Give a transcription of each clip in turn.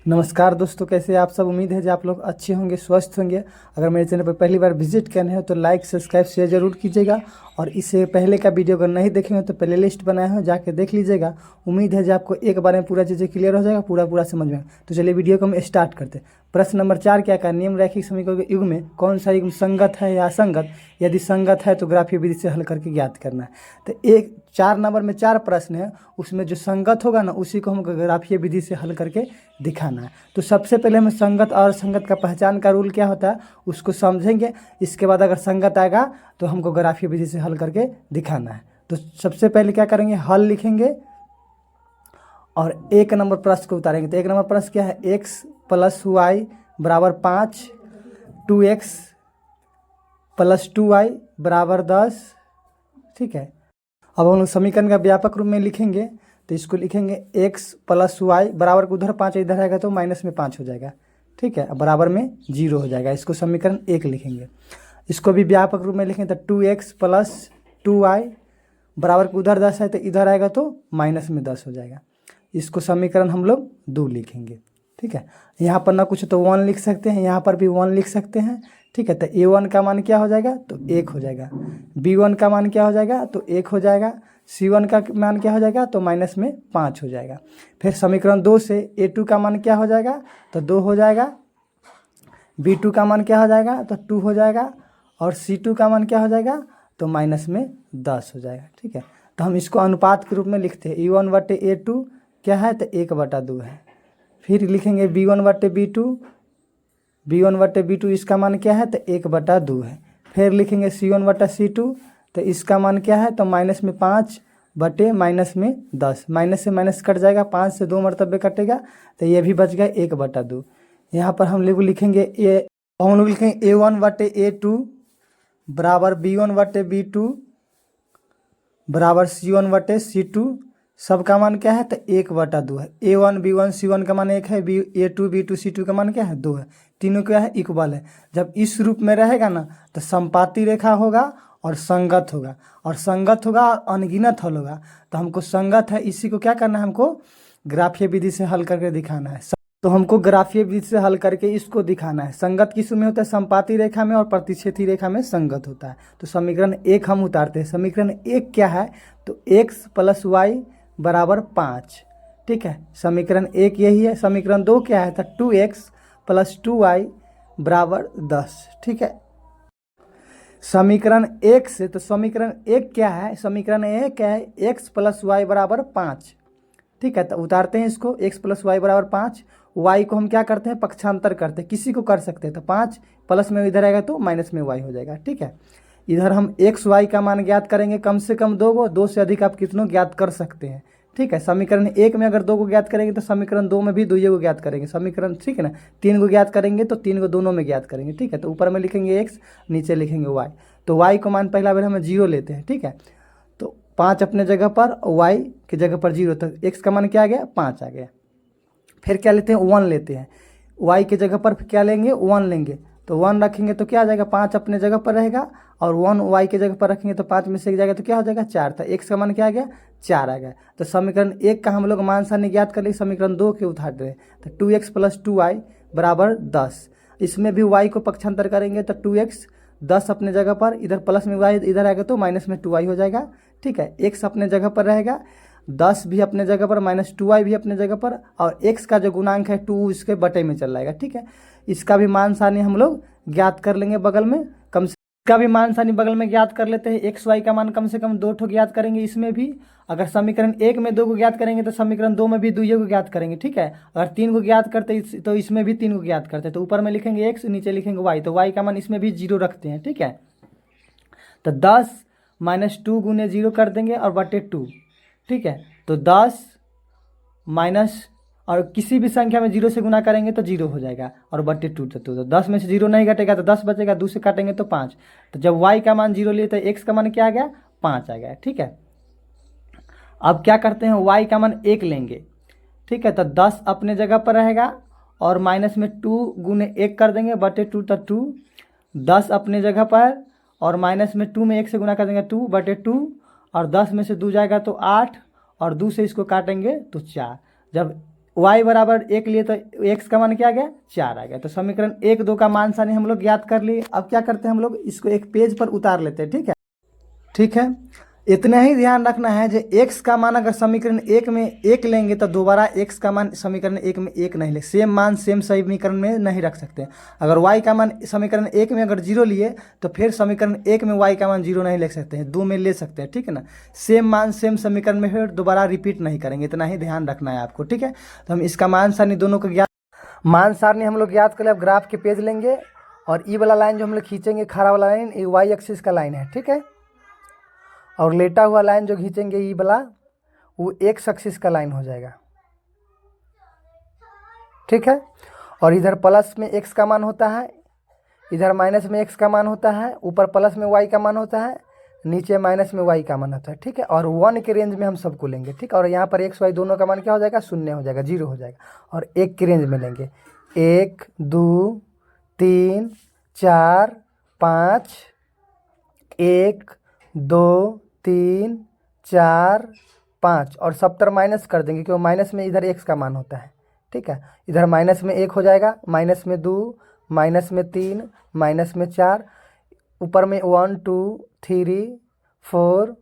नमस्कार दोस्तों, कैसे हैं आप सब। उम्मीद है कि आप लोग अच्छे होंगे, स्वस्थ होंगे। अगर मेरे चैनल पर पहली बार विजिट करने हो तो लाइक सब्सक्राइब शेयर जरूर कीजिएगा। और इससे पहले का वीडियो अगर नहीं देखेंगे तो प्ले लिस्ट बनाया है, जाके देख लीजिएगा। उम्मीद है कि आपको एक बार में पूरा चीज़ें क्लियर हो जाएगा, पूरा समझ में। तो चलिए वीडियो को हम स्टार्ट करते हैं। प्रश्न नंबर 4 क्या का नियम रैखिक समीकरणों के युग में कौन सा युग्म संगत है या असंगत। यदि संगत है तो ग्राफीय विधि से हल करके ज्ञात करना है। तो एक 4 नंबर में 4 प्रश्न है, उसमें जो संगत होगा ना उसी को हमको ग्राफीय विधि से हल करके दिखाना है। तो सबसे पहले हमें संगत और असंगत का पहचान का रूल क्या होता है उसको समझेंगे। इसके बाद अगर संगत आएगा तो हमको ग्राफीय विधि से हल करके दिखाना है। तो सबसे पहले क्या करेंगे, हल लिखेंगे और 1 नंबर प्रश्न को उतारेंगे। तो 1 नंबर प्रश्न क्या है, x + y = 5, 2x + 2y = 10। ठीक है, अब हम लोग समीकरण का व्यापक रूप में लिखेंगे। तो इसको लिखेंगे x + y बराबर को उधर 5 इधर आएगा तो माइनस में 5 हो जाएगा। ठीक है, बराबर में 0 हो जाएगा। इसको समीकरण 1 लिखेंगे। इसको भी व्यापक रूप में लिखेंगे तो 2x + 2y बराबर को उधर 10 है तो इधर आएगा तो माइनस में 10 हो जाएगा। इसको समीकरण हम लोग 2 लिखेंगे। ठीक है, यहाँ पर ना कुछ तो 1 लिख सकते हैं, यहाँ पर भी 1 लिख सकते हैं। ठीक है, तो a1 का मान क्या हो जाएगा तो 1 हो जाएगा, b1 का मान क्या हो जाएगा तो 1 हो जाएगा, c1 का मान क्या हो जाएगा तो माइनस में 5 हो जाएगा। फिर समीकरण 2 से a2 का मान क्या हो जाएगा तो 2 हो जाएगा, b2 का मान क्या हो जाएगा तो 2 हो जाएगा, और c2 का मान क्या हो जाएगा तो माइनस में 10 हो जाएगा। ठीक है, तो हम इसको अनुपात के रूप में लिखते हैं। a1/a2 क्या है तो 1/2 है। फिर लिखेंगे b1/b2, b1/b2 इसका मान क्या है तो 1/2 है। फिर लिखेंगे c1/c2, तो इसका मान क्या है तो माइनस में 5 बटे माइनस में 10। माइनस से माइनस कट जाएगा, 5 से 2 मरतबे कटेगा तो ये भी बच गया 1/2। यहाँ पर हम लोग लिखेंगे हम लोग लिखेंगे a1/a2 बराबर b1/b2 बराबर c1/c2। सबका मान क्या है तो 1/2 है। a1 b1 c1 का मान 1 है, a2 b2 c2 का मान क्या है 2 है। तीनों क्या है इक्वल है। जब इस रूप में रहेगा ना तो समपाती रेखा होगा और संगत होगा, और संगत होगा और अनगिनत हल होगा। तो हमको संगत है, इसी को क्या करना है, हमको ग्राफीय विधि से हल करके दिखाना है। तो हमको ग्राफीय विधि से हल करके इसको दिखाना है। संगत किस में होता है, समपाती रेखा में, और प्रतिच्छेदी रेखा में संगत होता है। तो समीकरण 1 हम उतारते हैं। समीकरण 1 क्या है तो x + y = 5। ठीक है, समीकरण 1 यही है। समीकरण 2 क्या है तो 2x + 2y = 10। ठीक है, समीकरण 1 से, तो समीकरण 1 क्या है, समीकरण 1 क्या है, x + y = 5। ठीक है, तो उतारते हैं इसको। x + y = 5, y को हम क्या करते हैं पक्षांतर करते हैं, किसी को कर सकते हैं। तो 5 प्लस में इधर आएगा तो माइनस में y हो जाएगा। ठीक है, इधर हम x y का मान ज्ञात करेंगे, कम से कम 2 गो, 2 से अधिक आप कितनों ज्ञात कर सकते हैं। ठीक है, समीकरण 1 में अगर 2 को ज्ञात करेंगे तो समीकरण 2 में भी 2 को ज्ञात करेंगे। समीकरण, ठीक है ना, 3 को ज्ञात करेंगे तो 3 को दोनों में ज्ञात करेंगे। ठीक है, तो ऊपर में लिखेंगे x, नीचे लिखेंगे y। तो y को मान पहला बार हमें 0 लेते हैं। ठीक है, तो 5 अपने जगह पर, y की जगह पर 0, तो x का मान क्या आ गया 5 आ गया। फिर क्या लेते हैं 1 लेते हैं, y की जगह पर क्या लेंगे 1 लेंगे। तो 1 रखेंगे तो क्या आ जाएगा 5 अपने जगह पर रहेगा, और 1 y की जगह पर रखेंगे तो 5 में से एक जाएगा तो क्या हो जाएगा 4। तो x का मान क्या आ गया 4 आ गया। तो समीकरण 1 का हम लोग मान सारणी ज्ञात कर लिए, समीकरण 2 के उतार रहे। तो 2x + 2y = 10। इसमें भी y को पक्षांतर करेंगे तो 2x 10 अपने जगह पर, इधर प्लस में y इधर आएगा तो माइनस में 2y हो जाएगा। ठीक है, x अपने जगह पर रहेगा, 10 भी अपने जगह पर, -2y भी अपने जगह पर, और x का जो गुणांक है 2 इसके बटे में चल जाएगा। ठीक है, इसका भी मान सारणी हम लोग ज्ञात कर लेंगे बगल में, कम से इसका भी मान सारणी बगल में ज्ञात कर लेते हैं। x y का मान कम से कम 2 ठो ज्ञात करेंगे। इसमें भी अगर समीकरण 1 में 2 को ज्ञात करेंगे तो समीकरण 2 में भी 2 को ज्ञात करेंगे। ठीक है, अगर 3 को ज्ञात करते तो इसमें भी 3 को ज्ञात करते। तो ऊपर में लिखेंगे x, नीचे लिखेंगे y। तो y का मान इसमें भी 0 रखते हैं। ठीक है, तो 10 - 2 गुने 0 कर देंगे और बटे 2। ठीक है, तो 10 माइनस, और किसी भी संख्या में 0 से गुना करेंगे तो 0 हो जाएगा, और बटे 2। तो 10 में से 0 नहीं घटेगा तो 10 बचेगा, 2 से काटेंगे तो 5। तो जब y का मान 0 लिए तो x का मान क्या आ गया 5 आ गया। ठीक है, अब क्या करते हैं y का मान 1 लेंगे। ठीक है, तो 10 अपने जगह पर रहेगा, और माइनस में 2 गुने 1 कर देंगे बटे 2। तो 2 10 अपने जगह पर, और माइनस में 2 में 1 से गुना कर देंगे 2 बटे 2, और 10 में से 2 जाएगा तो 8, और 2 से इसको काटेंगे तो 4। जब y बराबर 1 लिए तो x का मान क्या आ गया 4 आ गया। तो समीकरण 1 2 का मान सारणी हम लोग याद कर लिए। अब क्या करते हैं हम लोग इसको एक पेज पर उतार लेते हैं। ठीक है, इतना ही ध्यान रखना है जो x का मान अगर समीकरण 1 में 1 लेंगे तो दोबारा x का मान समीकरण 1 में 1 नहीं ले, सेम मान सेम समीकरण में नहीं रख सकते। अगर y का मान समीकरण 1 में अगर 0 लिए तो फिर समीकरण 1 में y का मान 0 नहीं ले सकते हैं, 2 में ले सकते हैं। ठीक है ना, सेम मान सेम समीकरण में फिर दोबारा रिपीट नहीं करेंगे, इतना ही ध्यान रखना है आपको। ठीक है, तो हम इसका मान सारणी दोनों को ज्ञात, मान सारणी हम लोग याद कर ले। अब ग्राफ के पेज लेंगे और ई वाला लाइन जो हम लोग खींचेंगे, खड़ा वाला लाइन, ये y एक्सिस का लाइन है। ठीक है, और लेटा हुआ लाइन जो खींचेंगे ई वाला, वो एक्स एक्सिस का लाइन हो जाएगा। ठीक है, और इधर प्लस में x का मान होता है, इधर माइनस में x का मान होता है, ऊपर प्लस में y का मान होता है, नीचे माइनस में y का मान होता है। ठीक है, और 1 के रेंज में हम सबको लेंगे। ठीक है, और यहाँ पर x y दोनों का मान क्या हो जाएगा, शून्य हो जाएगा, 0 हो जाएगा। और 1 के रेंज में लेंगे, 1 2 3 4 5, 1 2 3 4 5, और 70 माइनस कर देंगे क्योंकि माइनस में इधर x का मान होता है। ठीक है, इधर माइनस में 1 हो जाएगा, माइनस में 2, माइनस में 3, माइनस में 4, ऊपर में 1 2 3 4।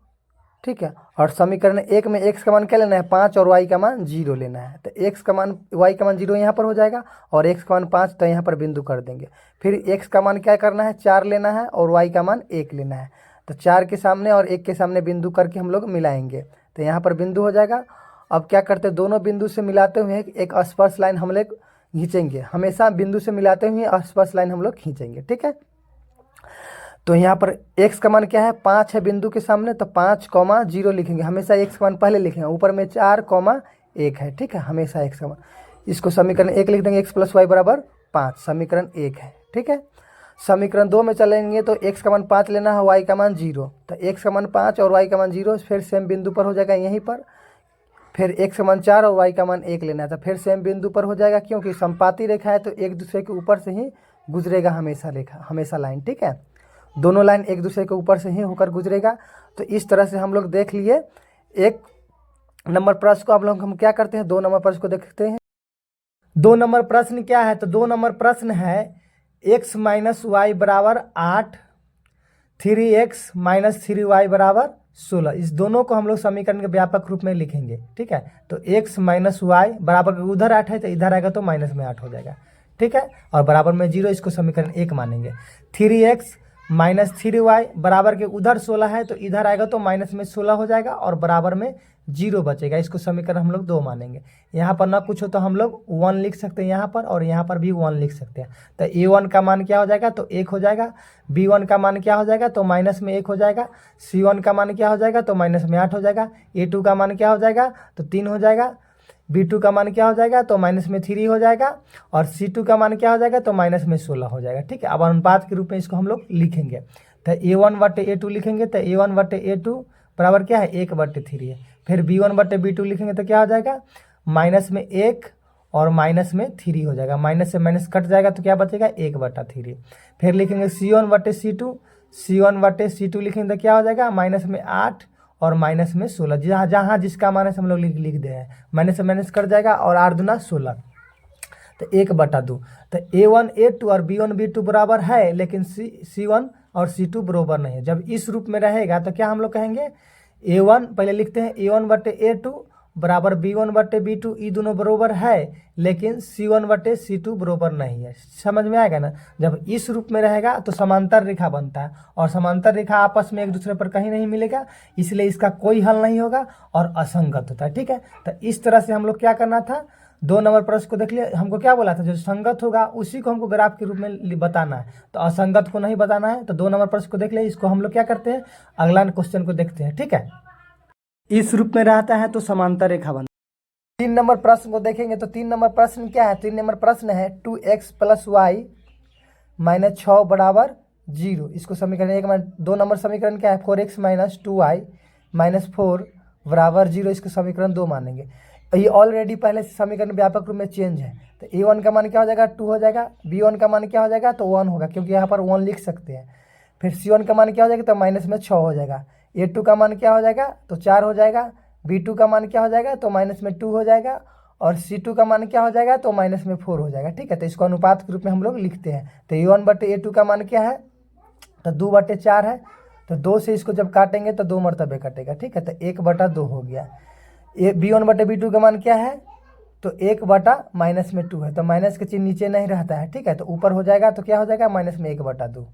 ठीक है, और समीकरण 1 में x का मान क्या लेना है, 5, और y का मान 0 लेना है। तो x का मान y का मान 0 यहाँ पर हो जाएगा, और x का मान 5, तो यहाँ पर बिंदु कर देंगे। फिर x का मान क्या करना है, 4 लेना है, और y का मान 1 लेना है। तो 4 के सामने और 1 के सामने बिंदु करके हम लोग मिलाएंगे, तो यहाँ पर बिंदु हो जाएगा। अब क्या करते हैं, दोनों बिंदु से मिलाते हुए एक स्पर्श लाइन हम लोग खींचेंगे। हमेशा बिंदु से मिलाते हुए स्पर्श लाइन हम लोग खींचेंगे। ठीक है, तो यहाँ पर x का मान क्या है, 5 है बिंदु के सामने, तो 5,0 लिखेंगे। हमेशा x का मान पहले लिखेंगे, ऊपर में 4,1 है। ठीक है, हमेशा x का मान, इसको समीकरण 1 लिख देंगे, x + y = 5, समीकरण 1 है। ठीक है, समीकरण 2 में चलेंगे तो x का मान 5 लेना है, y का मान 0, तो x का मान 5 और y का मान 0, फिर सेम बिंदु पर हो जाएगा यहीं पर। फिर x का मान 4 और y का मान 1 लेना है, तो फिर सेम बिंदु पर हो जाएगा, क्योंकि समपाती रेखा है तो एक दूसरे के ऊपर से ही गुजरेगा हमेशा रेखा, हमेशा लाइन। ठीक है, दोनों लाइन एक दूसरे के ऊपर से ही होकर गुजरेगा। तो इस तरह से हम लोग देख लिए 1 नंबर प्रश्न को। अब लोग हम क्या करते हैं, 2 नंबर प्रश्न को देखते हैं। 2 नंबर प्रश्न क्या है, तो 2 नंबर प्रश्न है x - y = 8, 3x - 3y = 16। इस दोनों को हम लोग समीकरण के व्यापक रूप में लिखेंगे। ठीक है, तो x - y बराबर, उधर 8 है तो इधर आएगा तो माइनस में 8 हो जाएगा। ठीक है, और बराबर में 0, इसको समीकरण 1 मानेंगे। 3x - 3y बराबर के उधर 16 है तो इधर आएगा तो माइनस में 16 हो जाएगा, और बराबर में 0 बचेगा, इसको समीकरण हम लोग 2 मानेंगे। यहाँ पर ना कुछ हो तो हम लोग 1 लिख सकते हैं यहाँ पर, और यहाँ पर भी 1 लिख सकते हैं। तो a1 का मान क्या हो जाएगा, तो 1 हो जाएगा। b1 का मान क्या हो जाएगा, तो माइनस में 1 हो जाएगा। c1 का मान क्या हो जाएगा, तो माइनस में 8 हो जाएगा। a2 का मान क्या हो जाएगा, तो 3 हो जाएगा। b2 का मान क्या हो जाएगा, तो माइनस में 3 हो जाएगा। और c2 का मान क्या हो जाएगा, तो माइनस में 16 हो जाएगा। ठीक है, अब अनुपात के रूप में इसको हम लोग लिखेंगे, तो a1/a2 लिखेंगे, तो a1/a2 बराबर क्या है, 1/3 है। फिर b1/b2 लिखेंगे तो क्या हो जाएगा, माइनस में 1 और माइनस में 3 हो जाएगा, माइनस से माइनस कट जाएगा तो क्या बचेगा, 1/3। फिर लिखेंगे c1/c2, c1/c2 लिखेंगे तो क्या हो जाएगा, माइनस में 8 और माइनस में 16, जहाँ जहाँ जिसका माइनस हम लोग लिख दे हैं, माइनस से माइनस कट जाएगा, और 8 दूना 16, तो 1/2। तो a1 a2 और b1 b2 बराबर है, लेकिन c1 और c2 बराबर नहीं है। जब इस रूप में रहेगा तो क्या हम लोग कहेंगे, a1 पहले लिखते हैं, a1/a2 बराबर b1/b2, ये दोनों बराबर है, लेकिन c1/c2 बराबर नहीं है। समझ में आएगा ना, जब इस रूप में रहेगा तो समांतर रेखा बनता है, और समांतर रेखा आपस में एक दूसरे पर कहीं नहीं मिलेगा, इसलिए इसका कोई हल नहीं होगा और असंगत होता है। ठीक है, तो इस तरह से हम लोग क्या करना था, 2 नंबर प्रश्न को देख लिया। हमको क्या बोला था, जो संगत होगा उसी को हमको ग्राफ के रूप में बताना है, तो असंगत को नहीं बताना है। तो 2 नंबर प्रश्न को देख लिया, इसको हम लोग क्या करते हैं, अगला क्वेश्चन को देखते हैं। ठीक है, इस रूप में रहता है तो समांतर रेखा बनता है। 3 नंबर प्रश्न को देखेंगे, तो 3 नंबर प्रश्न क्या है, 3 नंबर प्रश्न है 2x + y - 6 = 0। इसको समीकरण 1 में, 2 नंबर समीकरण क्या है, 4x - 2y - 4 = 0, इसको समीकरण 2 मानेंगे। ये ऑलरेडी पहले से समीकरण व्यापक रूप में चेंज है, तो a1 का मान क्या हो जाएगा, 2 हो जाएगा। b1 का मान क्या हो जाएगा, तो 1 होगा, क्योंकि यहाँ पर 1 लिख सकते हैं। फिर c1 का मान क्या हो जाएगा, तो माइनस में 6 हो जाएगा। a2 का मान क्या हो जाएगा, तो 4 हो जाएगा। b2 का मान क्या हो जाएगा, तो माइनस में 2 हो जाएगा। और C2 का मान क्या हो जाएगा, तो माइनस में 4 हो जाएगा। ठीक है, तो इसको अनुपात के रूप में हम लोग लिखते हैं। तो A1/A2 का मान क्या है, तो 2/4 है। तो 2 से इसको जब काटेंगे तो 2 मरतबे कटेगा। ठीक है, तो 1/2 हो गया। B1/B2 का मान क्या है, तो 1/-2 है। तो माइनस के चिन्ह नीचे नहीं रहता है। ठीक है, तो ऊपर हो जाएगा, तो क्या हो जाएगा, माइनस में 1/2।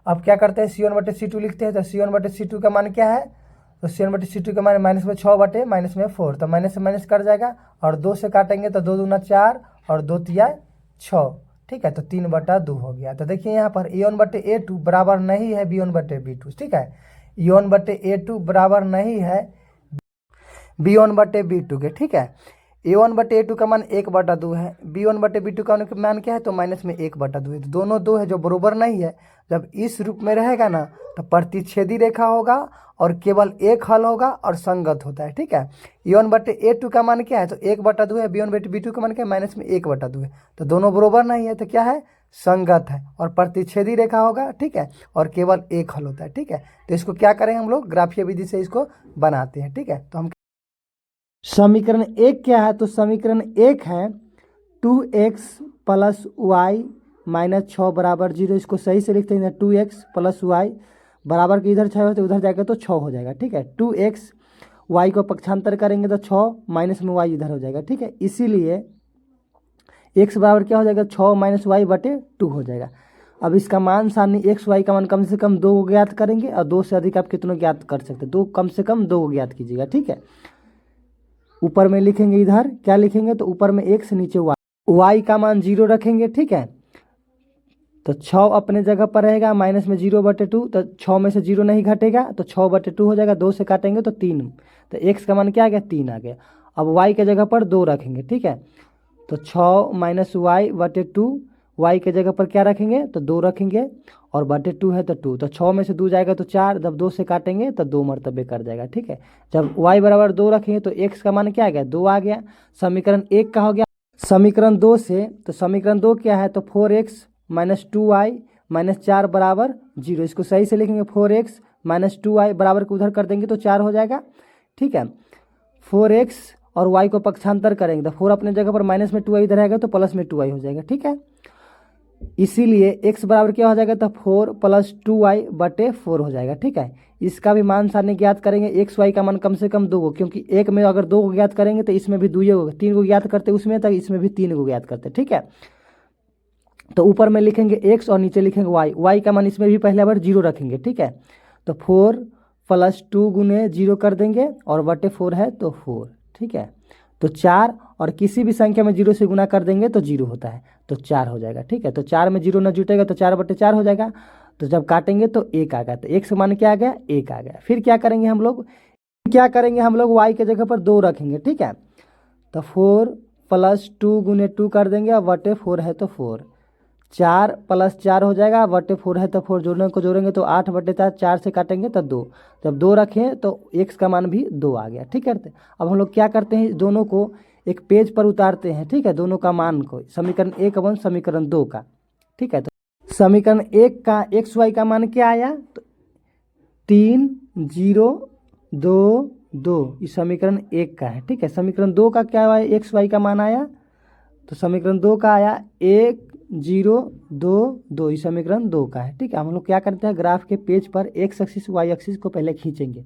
अब क्या करते हैं, C1/C2 लिखते हैं। तो C1/C2 का मान क्या है, तो C1/C2 का मान माइनस में 6/-4, तो माइनस से माइनस कट जाएगा। और 2 से काटेंगे तो 2 दूना 4 और 2 तिया 6। ठीक है, तो 3/2 हो गया। तो देखिए यहाँ पर A1/A2 बराबर नहीं है B1/B2। ठीक है, A1/A2 बराबर नहीं है B1/B2 के। ठीक है, A1/A2 का मान 1/2 है, B1/B2 का मान क्या है, तो माइनस में 1/2 है। तो दोनों 2 है जो बरोबर नहीं है। जब इस रूप में रहेगा ना, तो प्रतिच्छेदी रेखा होगा और केवल एक हल होगा और संगत होता है। ठीक है, A1/A2 का मान क्या है, तो 1/2 है। B1/B2 का मान क्या है, माइनस में 1/2 है। तो दोनों बरोबर नहीं है, तो क्या है, संगत है और प्रतिच्छेदी रेखा होगा। ठीक है, और केवल एक हल होता है। ठीक है, तो इसको क्या करें हम लोग, ग्राफीय विधि से इसको बनाते हैं। ठीक है, तो हम समीकरण 1 क्या है, तो समीकरण 1 है 2x + y - 6 = 0। इसको सही से लिखते हैं, 2x + y बराबर के इधर 6 है तो उधर जाएगा तो 6 हो जाएगा। ठीक है, 2x y को पक्षांतर करेंगे तो 6 माइनस में y इधर हो जाएगा। ठीक है, इसीलिए x बराबर क्या हो जाएगा, 6 - y/2 हो जाएगा। अब इसका मान सारणी x y का मान कम से कम 2 को ज्ञात करेंगे और 2 से अधिक आप कितनों ज्ञात कर सकते हैं, 2 कम से कम 2 को ज्ञात कीजिएगा। ठीक है, ऊपर में लिखेंगे, इधर क्या लिखेंगे, तो ऊपर में x नीचे y का मान 0 रखेंगे। ठीक है, तो 6 अपने जगह पर रहेगा, माइनस में 0/2, तो 6 में से 0 नहीं घटेगा तो 6/2 हो जाएगा। 2 से काटेंगे तो 3, तो x का मान क्या आ गया, 3 आ गया। अब y के जगह पर 2 रखेंगे। ठीक है, तो 6 - y/2, y के जगह पर क्या रखेंगे, तो 2 रखेंगे और /2 है तो 2, तो 6 में से 2 जाएगा तो 4, जब 2 से काटेंगे तो 2 मरतबे कर जाएगा। ठीक है, जब y बराबर 2 रखेंगे तो x का मान क्या आ गया, 2 आ गया। समीकरण 1 का हो गया। समीकरण 2 से, तो समीकरण 2 क्या है, तो 4x - 2y - 4 = 0। इसको सही से लिखेंगे, 4x - 2y बराबर को उधर कर देंगे तो 4 हो जाएगा। ठीक है, 4x और y को पक्षांतर करेंगे तो 4 अपने जगह पर, माइनस में 2y इधर आएगा तो प्लस में 2y हो जाएगा। ठीक है, इसीलिए x बराबर क्या हो जाएगा, तो 4 + 2y/4 हो जाएगा। ठीक है, इसका भी मान सारणी ज्ञात करेंगे। x y का मान कम से कम 2 को, क्योंकि एक में अगर 2 को ज्ञात करेंगे तो इसमें भी 2 होगा, 3 को ज्ञात करते उसमें तक इसमें भी 3 को ज्ञात करते। ठीक है, तो ऊपर में लिखेंगे x और नीचे लिखेंगे y का मान इसमें भी पहले बार 0 रखेंगे। ठीक है, तो 4 + 2 गुने 0 कर देंगे और /4 है तो 4। ठीक है, तो 4 और किसी भी संख्या में 0 से गुना कर देंगे तो 0 होता है, तो 4 हो जाएगा। ठीक है, तो 4 में 0 न जुटेगा तो 4/4 हो जाएगा। तो जब काटेंगे तो 1 आ गया, तो x का मान क्या आ गया, 1 आ गया। फिर क्या करेंगे हम लोग, y के जगह पर 2 रखेंगे। ठीक है, तो 4 + 2 गुने 2 कर देंगे और /4 है तो 4, 4 + 4 हो जाएगा, /4 है तो 4, जोड़ने को जोड़ेंगे तो 8/4, 4 से काटेंगे तो 2, जब 2 रखें तो x का मान भी 2 आ गया। ठीक है, अब हम लोग क्या करते हैं, दोनों को एक पेज पर उतारते हैं। ठीक है, दोनों का मान को, समीकरण 1 और समीकरण 2 का। ठीक है, तो समीकरण 1 का x y का मान क्या आया, तो 3 0 2 2, इस समीकरण 1 का है। ठीक है, समीकरण 2 का क्या आया, x y का मान आया, तो समीकरण 2 का आया 1 0 2 2, इस समीकरण 2 का है। ठीक है, हम लोग क्या करते हैं, ग्राफ के पेज पर x एक्सिस y एक्सिस को पहले खींचेंगे।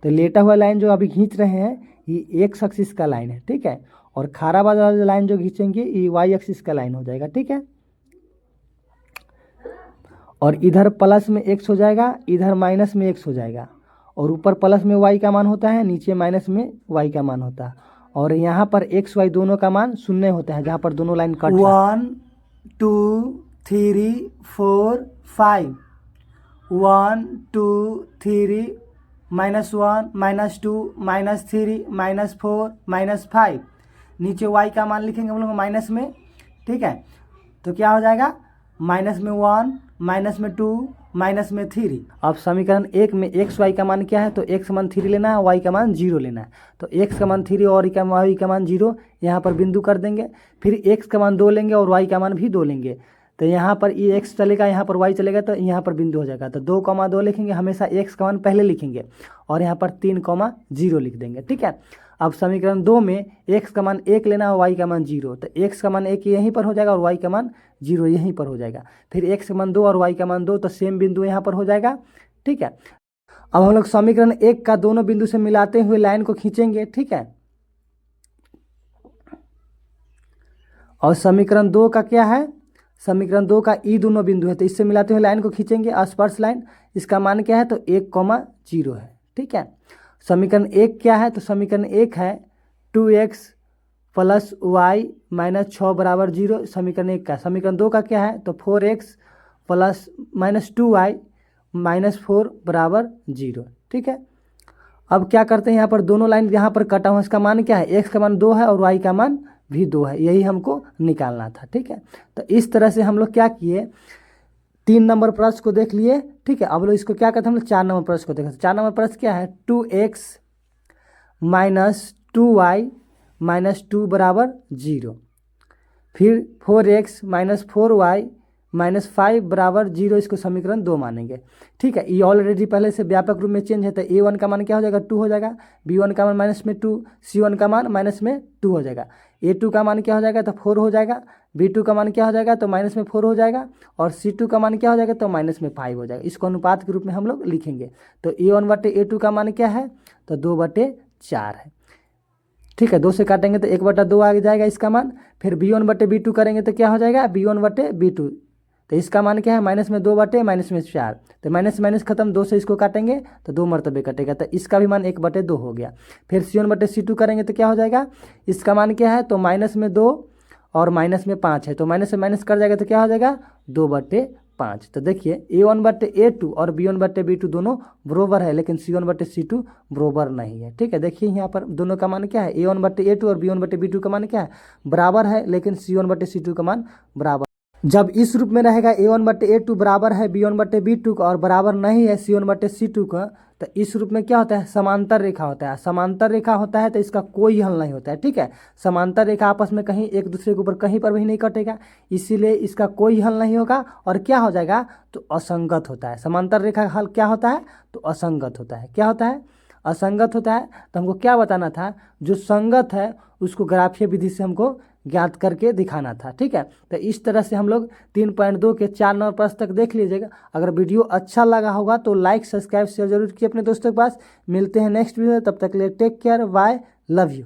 तो लेटा हुआ लाइन जो अभी खींच रहे हैं ये x एक्सिस का लाइन है। ठीक है, और खारा वाला लाइन जो खींचेंगे ये y एक्सिस का लाइन हो जाएगा। ठीक है, और इधर प्लस में x हो जाएगा, इधर माइनस में x हो जाएगा, और ऊपर प्लस में y का मान होता है, नीचे माइनस में y का मान होता है, और यहाँ पर x y दोनों का मान 0 होता है, जहाँ पर दोनों लाइन कट 1 2 3 4 5, 1 2 3 -1 -2 -3 -4 -5, नीचे y का मान लिखेंगे हम लोग माइनस में। ठीक है, तो क्या हो जाएगा, -1 -2 -3। अब समीकरण 1 में x y का मान क्या है, तो x का मान 3 लेना है, y का मान 0 लेना है। तो x का मान 3 और y का मान 0, यहाँ पर बिंदु कर देंगे। फिर x का मान 2 लेंगे और y का मान भी 2 लेंगे, तो यहाँ पर ये x चलेगा, यहाँ पर y चलेगा, तो यहाँ पर बिंदु हो जाएगा। तो 2,2 लिखेंगे, हमेशा x का मान पहले लिखेंगे और यहाँ पर 3,0 लिख देंगे। ठीक है, अब समीकरण 2 में x का मान 1 लेना और y का मान 0, तो x का मान 1 यहीं पर हो जाएगा और y का मान 0 यहीं पर हो जाएगा। फिर x का मान 2 और y का मान 2, तो सेम बिंदु यहाँ पर हो जाएगा। ठीक है, अब हम लोग समीकरण 1 का दोनों बिंदु से मिलाते हुए लाइन को खींचेंगे। ठीक है, और समीकरण 2 का क्या है, समीकरण 2 का ई दोनों बिंदु है, तो इससे मिलाते हुए लाइन को खींचेंगे, स्पर्श लाइन। इसका मान क्या है, तो 1,0 है। ठीक है, समीकरण 1 क्या है, तो समीकरण 1 है 2x प्लस y माइनस 6 बराबर 0, समीकरण 1 का। समीकरण 2 का क्या है, तो 4x plus minus 2y minus 4 बराबर 0। ठीक है, अब क्या करते हैं, यहाँ पर दोनों लाइन यहाँ पर कटा हुआ, इसका मान क्या है, x का मान 2 है और y का मान भी 2 है, यही हमको निकालना था। ठीक है, तो इस तरह से हम लोग क्या किए, 3 नंबर प्रश्न को देख लिए। ठीक है, अब लोग इसको क्या कहते हैं, हम लोग 4 नंबर प्रश्न को देखें। 4 नंबर प्रश्न क्या है, 2x माइनस 2y माइनस 2 बराबर 0, फिर 4x माइनस 4y माइनस 5 बराबर 0, इसको समीकरण 2 मानेंगे। ठीक है, ये ऑलरेडी पहले से व्यापक रूप में चेंज है, तो a1 का मान क्या हो जाएगा, 2 हो जाएगा, b1 का मान माइनस में 2, c1 का मान माइनस में 2 हो जाएगा, a2 का मान क्या हो जाएगा, तो 4 हो जाएगा, b2 का मान क्या हो जाएगा, तो माइनस में 4 हो जाएगा, और c2 का मान क्या हो जाएगा, तो माइनस में 5 हो जाएगा। इसको अनुपात के रूप में हम लोग लिखेंगे। तो a1/a2 का मान क्या है, तो 2/4 है। ठीक है, 2 से काटेंगे तो 1/2 आ जाएगा इसका मान। फिर b1/b2 करेंगे तो क्या हो जाएगा, b1/b2, तो इसका मान क्या है, माइनस में 2/-4, तो माइनस माइनस खत्म, 2 से इसको काटेंगे तो 2 मरतबे कटेगा, तो इसका भी मान 1/2 हो गया। फिर c1/c2 करेंगे तो क्या हो जाएगा, इसका मान क्या है, तो माइनस में 2 और माइनस में 5 है, तो माइनस से माइनस कर जाएगा तो क्या हो जाएगा, 2/5। तो देखिए a1/a2 और b1/b2 दोनों बरोबर है, लेकिन c1/c2 बरोबर नहीं है। ठीक है, देखिए यहाँ पर दोनों का मान क्या है, a1/a2 और b1/b2 का मान क्या है, बराबर है, लेकिन c1/c2 का मान बराबर। जब इस रूप में रहेगा a1/a2 बराबर है b1/b2 का और बराबर नहीं है c1/c2 का, तो इस रूप में क्या होता है, समांतर रेखा होता है। समांतर रेखा होता है तो इसका कोई हल नहीं होता है। ठीक है, समांतर रेखा आपस में कहीं एक दूसरे के ऊपर कहीं पर भी नहीं कटेगा, इसीलिए इसका कोई हल नहीं होगा और क्या हो जाएगा, तो असंगत होता है। समांतर रेखा का हल क्या होता है, तो असंगत होता है। क्या होता है, असंगत होता है। तो हमको क्या बताना था, जो संगत है उसको ग्राफीय विधि से हमको ज्ञात करके दिखाना था। ठीक है, तो इस तरह से हम लोग 3.2 के 4 नंबर प्रश्न तक देख लीजिएगा। अगर वीडियो अच्छा लगा होगा तो लाइक सब्सक्राइब शेयर जरूर कीजिए अपने दोस्तों के पास। मिलते हैं नेक्स्ट वीडियो में, तब तक के लिए take care, bye, love you.